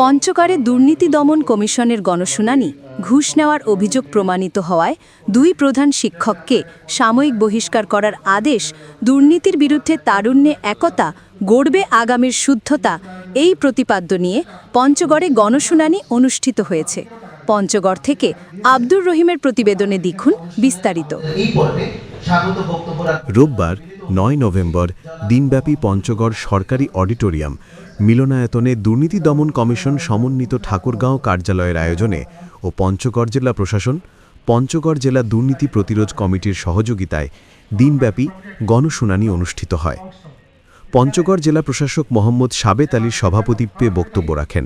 পঞ্চগড়ে দুর্নীতি দমন কমিশনের গণশুনানি ঘুষ নেওয়ার অভিযোগ প্রমাণিত হওয়ায় দুই প্রধান শিক্ষককে সাময়িক বহিষ্কার করার আদেশ, দুর্নীতির বিরুদ্ধে তারুণ্যে একতা, গড়বে আগামীর শুদ্ধতা, এই প্রতিপাদ্য নিয়ে পঞ্চগড়ে গণশুনানি অনুষ্ঠিত হয়েছে। পঞ্চগড় থেকে আব্দুর রহিমের প্রতিবেদনে দেখুন বিস্তারিত। রোববার ৯ নভেম্বর দিনব্যাপী পঞ্চগড় সরকারি অডিটোরিয়াম মিলনায়তনে দুর্নীতি দমন কমিশন সমন্বিত ঠাকুরগাঁও কার্যালয়ের আয়োজনে ও পঞ্চগড় জেলা প্রশাসন, পঞ্চগড় জেলা দুর্নীতি প্রতিরোধ কমিটির সহযোগিতায় দিনব্যাপী গণশুনানি অনুষ্ঠিত হয়। পঞ্চগড় জেলা প্রশাসক মোহাম্মদ সাবেত আলীর সভাপতিত্বে বক্তব্য রাখেন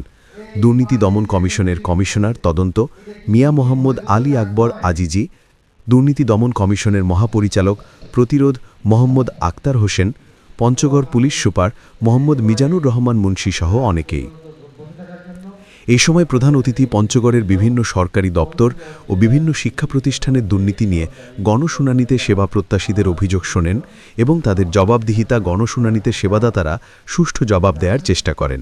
দুর্নীতি দমন কমিশনের কমিশনার তদন্ত মিয়া মোহাম্মদ আলী আকবর আজিজি, দুর্নীতি দমন কমিশনের মহাপরিচালক প্রতিরোধ মোহাম্মদ আক্তার হোসেন, পঞ্চগড় পুলিশ সুপার মোহাম্মদ মিজানুর রহমান মুন্সি সহ অনেকেই। এই সময় প্রধান অতিথি পঞ্চগড়ের বিভিন্ন সরকারি দপ্তর ও বিভিন্ন শিক্ষা প্রতিষ্ঠানের দুর্নীতি নিয়ে গণশুনানিতে সেবা প্রত্যাশীদের অভিযোগ শোনেন এবং তাদের জবাবদিহিতা গণশুনানিতে সেবাদাতারা সুষ্ঠু জবাব দেওয়ার চেষ্টা করেন।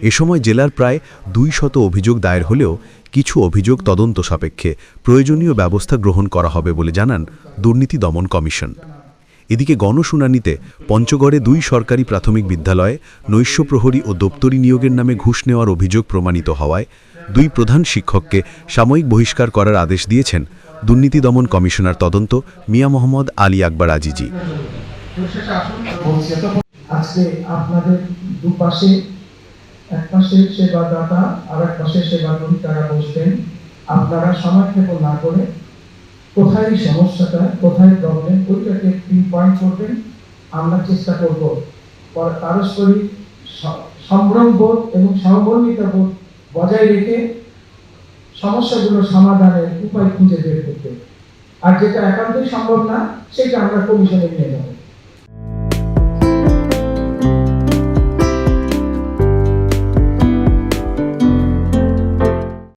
এ সময় জেলার প্রায় ২০০ অভিযোগ দায়ের হলেও কিছু অভিযোগ তদন্ত সাপেক্ষে প্রয়োজনীয় ব্যবস্থা গ্রহণ করা হবে বলে জানান দুর্নীতি দমন কমিশন। এদিকে গণশুনানিতে পঞ্চগড়ে ২ সরকারি প্রাথমিক বিদ্যালয়ে নৈশ প্রহরী ও দপ্তরি নিয়োগের নামে ঘুষ নেওয়ার অভিযোগ প্রমাণিত হওয়ায় ২ প্রধান শিক্ষককে সাময়িক বহিষ্কার করার আদেশ দিয়েছেন দুর্নীতি দমন কমিশনার তদন্ত মিয়া মোহাম্মদ আলী আকবর আজিজি। আজকে আপনাদের দুপাশে, এক পাশে সেবাদাতা আর এক পাশে সেবাগ্রহী তারা বসবেন। আপনারা সময়ক্ষেপণ না করে কোথায় সমস্যাটা, কোথায় প্রবলেম, ওইটাকে পিনপয়েন্ট করবেন। আমরা চেষ্টা করব পারস্পরিক সম্ভ্রমবোধ এবং সহমর্মিতাবোধ বজায় রেখে সমস্যাগুলো সমাধানের উপায় খুঁজে বের করতে। আর যেটা একান্তই সম্ভব না, সেটা আমরা কমিশনে নিয়ে যাব।